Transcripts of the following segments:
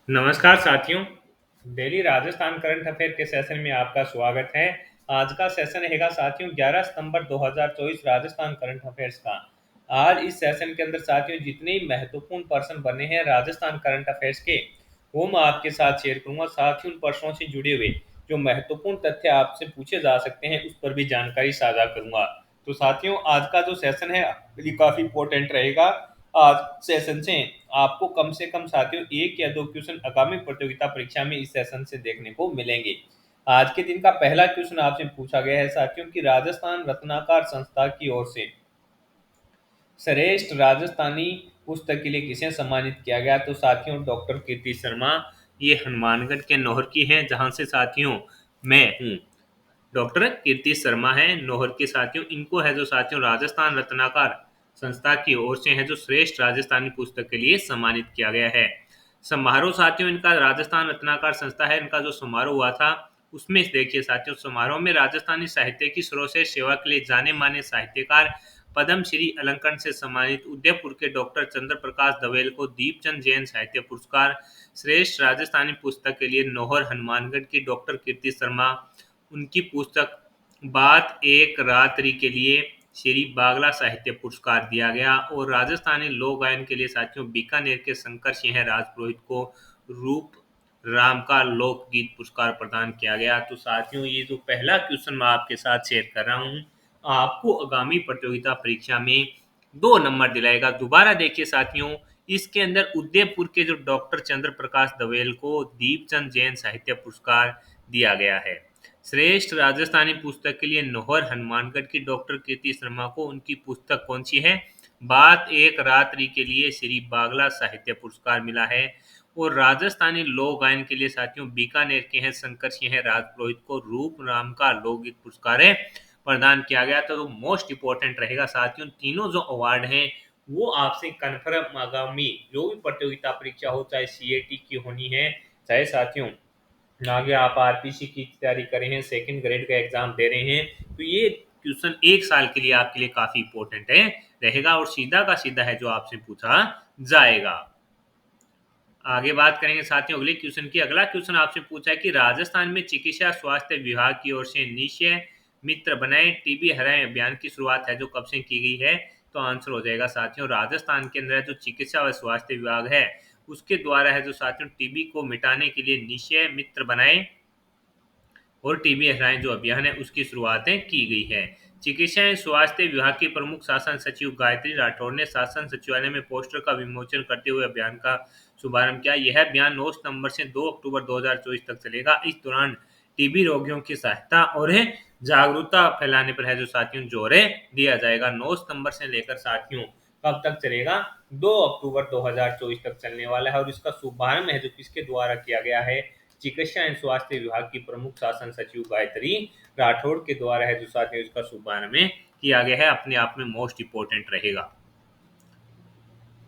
नमस्कार साथियों। Daily Rajasthan current affair के सेशन में आपका स्वागत है। आज का सेशन रहेगा साथियों 11 सितंबर 2024 राजस्थान करंट अफेयर्स का। आज इस सेशन के अंदर साथियों जितने महत्वपूर्ण पर्सन बने हैं राजस्थान करंट अफेयर्स के, वो मैं आपके साथ शेयर करूंगा। साथ ही उन पर्सनों से जुड़े हुए जो महत्वपूर्ण तथ्य आपसे पूछे जा सकते हैं उस पर भी जानकारी साझा करूंगा। तो साथियों आज का जो सेशन है ये काफी इंपॉर्टेंट रहेगा। आज सेशन से आपको कम से कम साथियों एक या दो क्वेश्चन आगामी प्रतियोगिता परीक्षा में इस सेशन से देखने को मिलेंगे। आज के दिन का पहला क्वेश्चन आपसे पूछा गया है साथियों कि राजस्थान रत्नाकर संस्था की ओर से श्रेष्ठ राजस्थानी पुस्तक के लिए किसे सम्मानित किया गया। तो साथियों डॉक्टर कीर्ति शर्मा, ये हनुमानगढ़ के नौहर की हैं जहां से साथियों मैं हूँ। डॉक्टर कीर्ति शर्मा है नौहर के साथियों, इनको है जो साथियों राजस्थान रत्नाकर संस्था की ओर से है जो श्रेष्ठ राजस्थानी पुस्तक के लिए सम्मानित किया गया है। समारोह साथियों इनका राजस्थान रत्नाकर संस्था है, इनका जो समारोह हुआ था उसमें देखिए साथियों, समारोह में राजस्थानी साहित्य की सर्वश्रेष्ठ सेवा के लिए जाने माने साहित्यकार पद्म श्री अलंकरण से सम्मानित उदयपुर के डॉक्टर चंद्र प्रकाश दवेल को दीपचंद जैन साहित्य पुरस्कार, श्रेष्ठ राजस्थानी पुस्तक के लिए नौहर हनुमानगढ़ की डॉक्टर कीर्ति शर्मा, उनकी पुस्तक बात एक रात्रि के लिए श्री बागला साहित्य पुरस्कार दिया गया। और राजस्थानी लोक गायन के लिए साथियों बीकानेर के शंकर सिंह राजपुरोहित को रूप राम का लोकगीत पुरस्कार प्रदान किया गया। तो साथियों ये जो पहला क्वेश्चन मैं आपके साथ शेयर कर रहा हूँ आपको आगामी प्रतियोगिता परीक्षा में 2 नंबर दिलाएगा। दोबारा देखिए साथियों, इसके अंदर उदयपुर के जो डॉक्टर चंद्र प्रकाश दवेल को दीपचंद जैन साहित्य पुरस्कार दिया गया है। श्रेष्ठ राजस्थानी पुस्तक के लिए नौहर हनुमानगढ़ की डॉक्टर कीर्ति शर्मा को उनकी पुस्तक कौन सी है, बात एक रात्रि के लिए श्री बागला साहित्य पुरस्कार मिला है। और राजस्थानी लोक गायन के लिए साथियों बीकानेर के हैं शंकर सिंह राजपुरोहित को रूप राम का लोकगीत पुरस्कार है प्रदान किया गया। तो मोस्ट इंपॉर्टेंट रहेगा साथियों, तीनों जो अवार्ड हैं वो आपसे कन्फर्म आगामी जो भी प्रतियोगिता परीक्षा हो, चाहे सीएटी की होनी है, चाहे साथियों आगे आप आरपीसी की तैयारी कर रहे हैं, सेकंड ग्रेड का एग्जाम दे रहे हैं, तो ये क्वेश्चन 1 साल के लिए आपके लिए काफी इंपॉर्टेंट है रहेगा और सीधा का सीधा है जो आपसे पूछा जाएगा। आगे बात करेंगे साथियों अगले क्वेश्चन की। अगला क्वेश्चन आपसे पूछा है कि राजस्थान में चिकित्सा स्वास्थ्य विभाग की ओर से निश्चय मित्र बनाए टीबी हराए अभियान की शुरुआत है जो कब से की गई है। तो आंसर हो जाएगा साथियों राजस्थान के अंदर जो चिकित्सा व स्वास्थ्य विभाग है उसके द्वारा है जो साथियों टीबी को मिटाने के लिए निश्चय मित्र बनाए और टीबी हटाएं जो अभियान है उसकी शुरुआतें की गई है। चिकित्सा एवं स्वास्थ्य विभाग की प्रमुख शासन सचिव गायत्री राठौर ने शासन सचिवालय में पोस्टर का विमोचन करते हुए अभियान का शुभारंभ किया। यह अभियान 9 सितंबर से 2 अक्टूबर 2024 तक चलेगा। इस दौरान टीबी रोगियों की सहायता और जागरूकता फैलाने पर है जो साथियों जोर दिया जाएगा। 9 सितंबर से लेकर साथियों कब तक चलेगा, 2 अक्टूबर 2024 तक चलने वाला है। और इसका शुभारंभ है जो किसके द्वारा किया गया है, चिकित्सा एवं स्वास्थ्य विभाग की प्रमुख शासन सचिव गायत्री राठौड़ के द्वारा है जो साथियों इसका शुभारंभ किया गया है। अपने आप में मोस्ट इंपोर्टेंट रहेगा।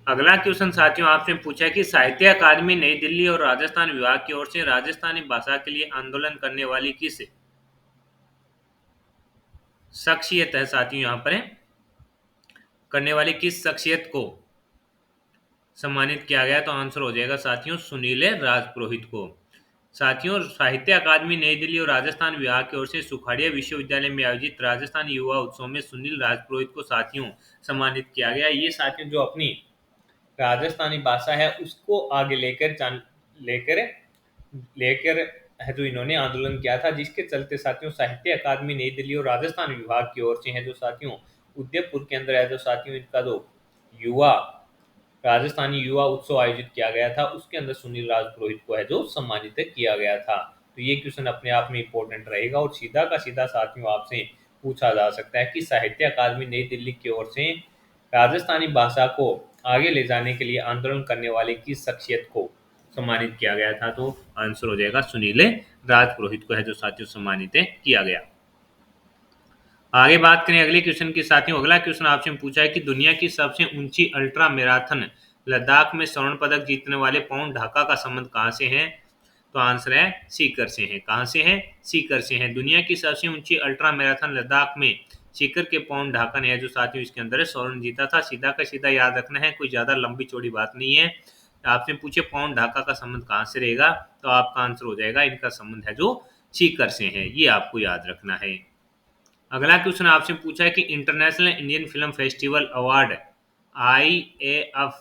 अगला क्वेश्चन साथियों आपसे पूछा है कि साहित्य अकादमी नई दिल्ली और राजस्थान विभाग की ओर से राजस्थानी भाषा के लिए आंदोलन करने वाली किस शख्सियत है, साथियों यहाँ पर करने वाली किस शख्सियत को सम्मानित किया गया। तो आंसर हो जाएगा साथियों सुनील राजपुरोहित को। साथियों साहित्य अकादमी नई दिल्ली और राजस्थान विभाग की ओर से सुखाड़िया विश्वविद्यालय में आयोजित राजस्थान युवा उत्सव में सुनील राजपुरोहित को साथियों सम्मानित किया गया। ये साथियों जो अपनी राजस्थानी भाषा है उसको आगे लेकर लेकर है जो इन्होंने आंदोलन किया था, जिसके चलते साथियों साहित्य अकादमी नई दिल्ली और राजस्थान विभाग की ओर से है जो साथियों उदयपुर के अंदर है जो साथियों इनका जो युवा राजस्थानी युवा उत्सव आयोजित किया गया था उसके अंदर सुनील राजपुरोहित को है जो सम्मानित किया गया था। तो ये क्वेश्चन अपने आप में इंपॉर्टेंट रहेगा और सीधा का सीधा साथियों आपसे पूछा जा सकता है कि साहित्य अकादमी नई दिल्ली की ओर से राजस्थानी भाषा को आगे ले जाने के लिए आंदोलन करने वाले किस शख्सियत को सम्मानित किया गया था। तो आंसर हो जाएगा सुनील राजपुरोहित को है जो साथियों सम्मानित किया गया। आगे बात करें अगले क्वेश्चन की साथियों। अगला क्वेश्चन आपसे पूछा है कि दुनिया की सबसे ऊंची अल्ट्रा मैराथन लद्दाख में स्वर्ण पदक जीतने वाले पवन ढाका का संबंध कहां से है। तो आंसर है सीकर से है। कहां से है, सीकर से है। दुनिया की सबसे ऊंची अल्ट्रा मैराथन लद्दाख में सीकर के पवन ढाका ने है जो साथियों इसके अंदर स्वर्ण जीता था। सीधा का सीधा याद रखना है, कोई ज्यादा लंबी चौड़ी बात नहीं है। आपसे पूछे पाउंड ढाका का संबंध कहाँ से रहेगा, तो आपका आंसर हो जाएगा इनका संबंध है जो सीकर से है। ये आपको याद रखना है। अगला क्वेश्चन आपसे पूछा है कि international Indian film festival award IAF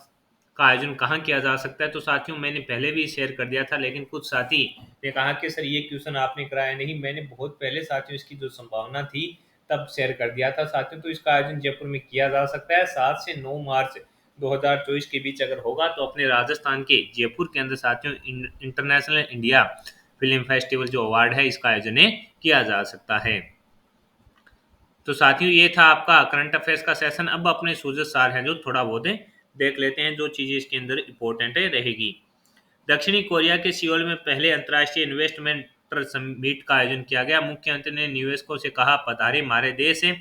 का आयोजन कहाँ किया जा सकता है। तो साथियों मैंने पहले भी शेयर कर दिया था, लेकिन कुछ साथी ने कहा कि सर ये क्वेश्चन आपने कराया नहीं। मैंने बहुत पहले साथियों इसकी जो संभावना थी तब शेयर कर दिया था साथियों। तो इसका आयोजन जयपुर में किया जा सकता है 7 से 9 मार्च 2024 के बीच अगर होगा तो अपने राजस्थान के जयपुर के अंदर साथियों इंटरनेशनल इंडिया फिल्म फेस्टिवल जो अवार्ड है इसका आयोजन किया जा सकता है। तो साथियों ये था आपका करंट अफेयर्स का सेशन। अब अपने सूझत सार हैं जो थोड़ा बहुत देख लेते हैं, जो चीजें इसके अंदर इंपॉर्टेंट रहेगी। दक्षिणी कोरिया के सियोल में पहले अंतर्राष्ट्रीय इन्वेस्टमेंट समिट का आयोजन किया गया। मुख्यमंत्री ने निवेशकों से कहा, पधारे हमारे देश है।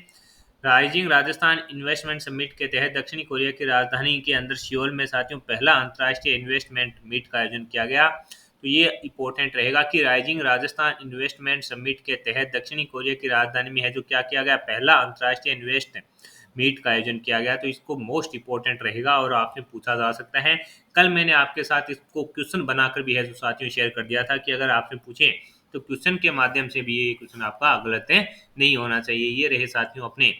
राइजिंग राजस्थान इन्वेस्टमेंट समिट के तहत दक्षिणी कोरिया की राजधानी के अंदर सियोल में साथियों पहला अंतर्राष्ट्रीय इन्वेस्टमेंट मीट का आयोजन किया गया। तो ये इंपॉर्टेंट रहेगा कि राइजिंग राजस्थान इन्वेस्टमेंट समिट के तहत दक्षिणी कोरिया की राजधानी में है जो क्या किया गया, पहला अंतर्राष्ट्रीय इन्वेस्ट मीट का आयोजन किया गया। तो इसको मोस्ट इंपॉर्टेंट रहेगा और आपसे पूछा जा सकता है। कल मैंने आपके साथ इसको क्वेश्चन बनाकर भी है जो साथियों शेयर कर दिया था कि अगर आपसे पूछे तो क्वेश्चन के माध्यम से भी ये क्वेश्चन आपका गलत नहीं होना चाहिए। ये रहे साथियों अपने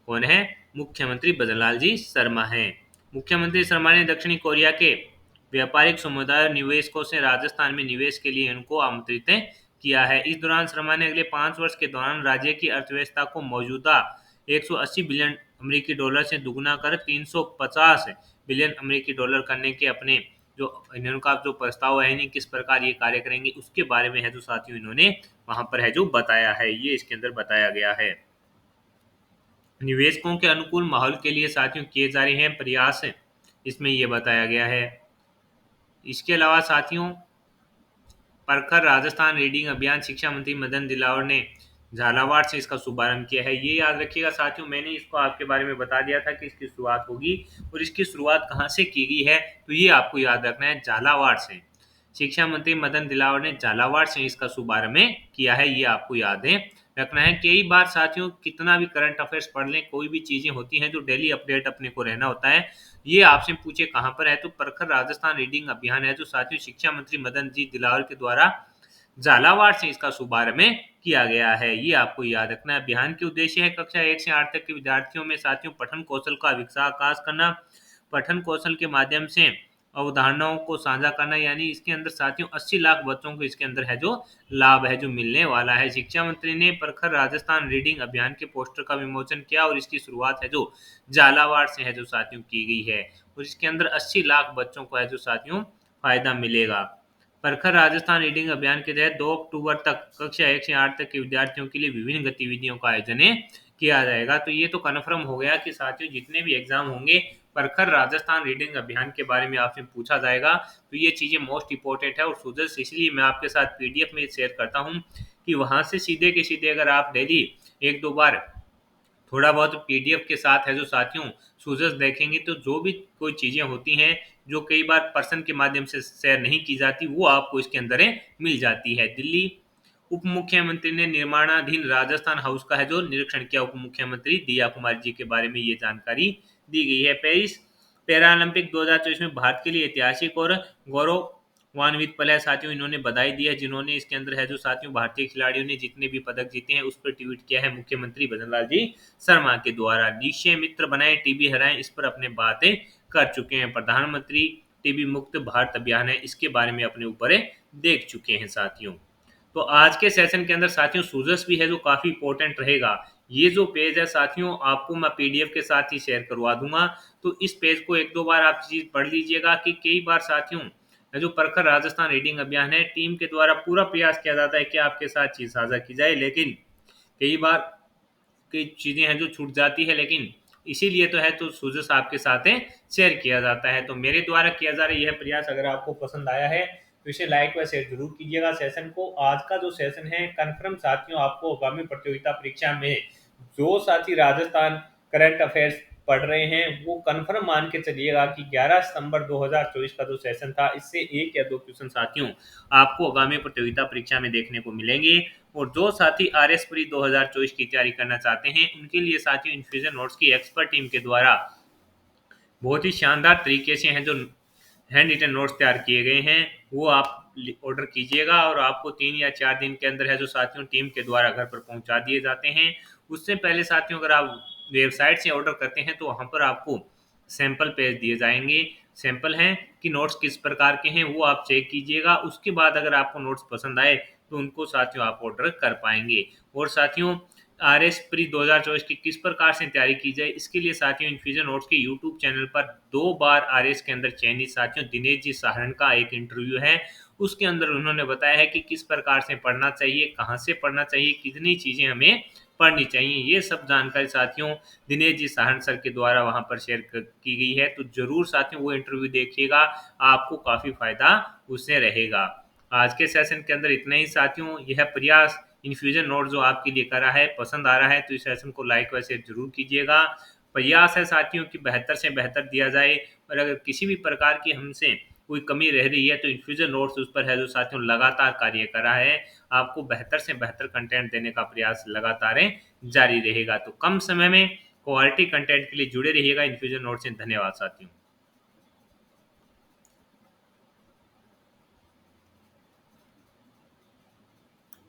कौन है, मुख्यमंत्री बदनलाल जी शर्मा हैं। मुख्यमंत्री शर्मा ने दक्षिणी कोरिया के व्यापारिक समुदाय और निवेशकों से राजस्थान में निवेश के लिए उनको आमंत्रित किया है। इस दौरान शर्मा ने अगले 5 वर्ष के दौरान राज्य की अर्थव्यवस्था को मौजूदा 180 बिलियन अमेरिकी डॉलर से दुगुना कर 350 बिलियन अमेरिकी डॉलर करने के अपने जो इनका जो प्रस्ताव है किस प्रकार ये कार्य करेंगे उसके बारे में है जो साथियों इन्होंने वहां पर है जो बताया है। ये इसके अंदर बताया गया है। निवेशकों के अनुकूल माहौल के लिए साथियों किए जा रहे हैं प्रयास, इसमें यह बताया गया है। इसके अलावा साथियों परखर राजस्थान रीडिंग अभियान शिक्षा मंत्री मदन दिलावर ने झालावाड़ से इसका शुभारंभ किया है। ये याद रखिएगा साथियों, मैंने इसको आपके बारे में बता दिया था कि इसकी शुरुआत होगी और इसकी शुरुआत कहाँ से की गई है, तो ये आपको याद रखना है, झालावाड़ से। शिक्षा मंत्री मदन दिलावर ने झालावाड़ से इसका शुभारंभ किया है, ये आपको याद रखना है। कई बार साथियों कितना भी करंट अफेयर्स पढ़ लें, कोई भी चीजें होती हैं जो डेली अपडेट अपने को रहना होता है। ये आपसे पूछे कहां पर है, तो प्रखर राजस्थान रीडिंग अभियान है जो साथियों शिक्षा मंत्री मदन जी दिलावर के द्वारा झालावाड़ से इसका शुभारंभ किया गया है। ये आपको याद रखना है। अभियान के उद्देश्य है कक्षा 1 से 8 तक के विद्यार्थियों में साथियों पठन कौशल का विकास करना, पठन कौशल के माध्यम से अवधारणाओं को साझा करना। यानी इसके अंदर साथियों 80 लाख बच्चों को इसके अंदर है जो लाभ है जो मिलने वाला है। शिक्षा मंत्री ने प्रखर राजस्थान रीडिंग अभियान के पोस्टर का विमोचन किया और इसकी शुरुआत है जो झालावाड़ से है जो साथियों की गई है और इसके अंदर 80 लाख बच्चों को है जो साथियों फायदा मिलेगा। प्रखर राजस्थान रीडिंग अभियान के तहत 2 अक्टूबर तक कक्षा 1 से 8 तक के विद्यार्थियों के लिए विभिन्न गतिविधियों का आयोजन किया जाएगा। तो ये तो कन्फर्म हो गया कि साथियों जितने भी एग्जाम होंगे प्रखर राजस्थान रीडिंग अभियान के बारे में आपसे पूछा जाएगा। तो ये चीजें मोस्ट इंपॉर्टेंट है और सूजस इसलिए मैं आपके साथ पीडीएफ में शेयर करता हूँ कि वहां से सीधे के सीधे अगर आप डेली 1-2 बार थोड़ा बहुत पीडीएफ के साथ है जो साथियों सूजस देखेंगे तो जो भी कोई चीजें होती हैं जो कई बार पर्सन के माध्यम से शेयर नहीं की जाती वो आपको इसके अंदर मिल जाती है। दिल्ली उप मुख्यमंत्री ने निर्माणाधीन राजस्थान हाउस का है जो निरीक्षण किया। उप मुख्यमंत्री दिया कुमारी जी के बारे में ये जानकारी दी गई है। पेरिस पैरालंपिक 2024 में भारत के लिए ऐतिहासिक और गौरवान्वित पल है साथियों। इन्होंने बधाई दी है जिन्होंने इसके अंदर है जो साथियों भारतीय खिलाड़ियों ने जितने भी पदक जीते हैं उस पर ट्वीट किया है मुख्यमंत्री बदनलाल जी शर्मा के द्वारा। निश्चय मित्र बनाए टीबी हराएं, इस पर अपने बातें कर चुके हैं। प्रधानमंत्री टीबी मुक्त भारत अभियान है, इसके बारे में अपने ऊपर देख चुके हैं साथियों। तो आज के सेशन के अंदर साथियों सूजस भी है जो काफी इंपॉर्टेंट रहेगा। ये जो पेज है साथियों आपको मैं पीडीएफ के साथ ही शेयर करवा दूंगा। तो इस पेज को 1-2 बार आप चीज पढ़ लीजिएगा कि कई बार साथियों जो प्रखर राजस्थान रीडिंग अभियान है टीम के द्वारा पूरा प्रयास किया जाता है कि आपके साथ चीज साझा की जाए, लेकिन कई बार कई चीजें हैं जो छूट जाती है, लेकिन इसीलिए तो है तो सूजस आपके साथ शेयर किया जाता है। तो मेरे द्वारा किया जा रहा यह प्रयास अगर आपको पसंद आया है तो इसे लाइक व शेयर जरूर कीजिएगा सेशन को। आज का जो सेशन है कन्फर्म साथियों आपको आगामी प्रतियोगिता परीक्षा में जो साथी राजस्थान करंट अफेयर्स पढ़ रहे हैं वो कन्फर्म मान के चलिएगा कि 11 सितंबर 2024 का जो सेशन था इससे 1 या 2 क्वेश्चन साथियों आपको आगामी प्रतियोगिता परीक्षा में देखने को मिलेंगे। और जो साथी आरएस प्री 2024 की तैयारी करना चाहते हैं उनके लिए साथियों इन्फ्यूजन नोट्स की एक्सपर्ट टीम के द्वारा बहुत ही शानदार तरीके से हैं जो हैंड रिटन नोट्स तैयार किए गए हैं, वो आप ऑर्डर कीजिएगा और आपको 3 या 4 दिन के अंदर है जो साथियों टीम के द्वारा घर पर पहुंचा दिए जाते हैं। उससे पहले साथियों अगर आप वेबसाइट से ऑर्डर करते हैं तो वहाँ पर आपको सैंपल पेज दिए जाएंगे। सैंपल हैं कि नोट्स किस प्रकार के हैं वो आप चेक कीजिएगा। उसके बाद अगर आपको नोट्स पसंद आए तो उनको साथियों आप ऑर्डर कर पाएंगे। और साथियों आरएस प्री 2024 की किस प्रकार से तैयारी की जाए, इसके लिए साथियों इन्फ्यूजन नोट्स के यूट्यूब चैनल पर 2 बार आरएस के अंदर चयनित साथियों दिनेश जी सहारण का एक इंटरव्यू है। उसके अंदर उन्होंने बताया है कि किस प्रकार से पढ़ना चाहिए, कहाँ से पढ़ना चाहिए, कितनी चीजें हमें पढ़नी चाहिए, ये सब जानकारी साथियों दिनेश जी सहारण सर के द्वारा वहां पर शेयर की गई है। तो जरूर साथियों वो इंटरव्यू देखिएगा, आपको काफी फायदा उससे रहेगा। आज के सेशन के अंदर इतना ही साथियों। यह प्रयास इन्फ्यूजन नोट जो आपके लिए करा है पसंद आ रहा है तो इस सेशन को लाइक व शेयर जरूर कीजिएगा। प्रयास है साथियों कि बेहतर से बेहतर दिया जाए, और अगर किसी भी प्रकार की हमसे कोई कमी रह रही है तो इन्फ्यूजन नोट्स उस पर है जो साथियों लगातार कार्य कर रहा है। आपको बेहतर से बेहतर कंटेंट देने का प्रयास लगातार जारी रहेगा। तो कम समय में क्वालिटी कंटेंट के लिए जुड़े रहिएगा इन्फ्यूजन नोट से। धन्यवाद साथियों।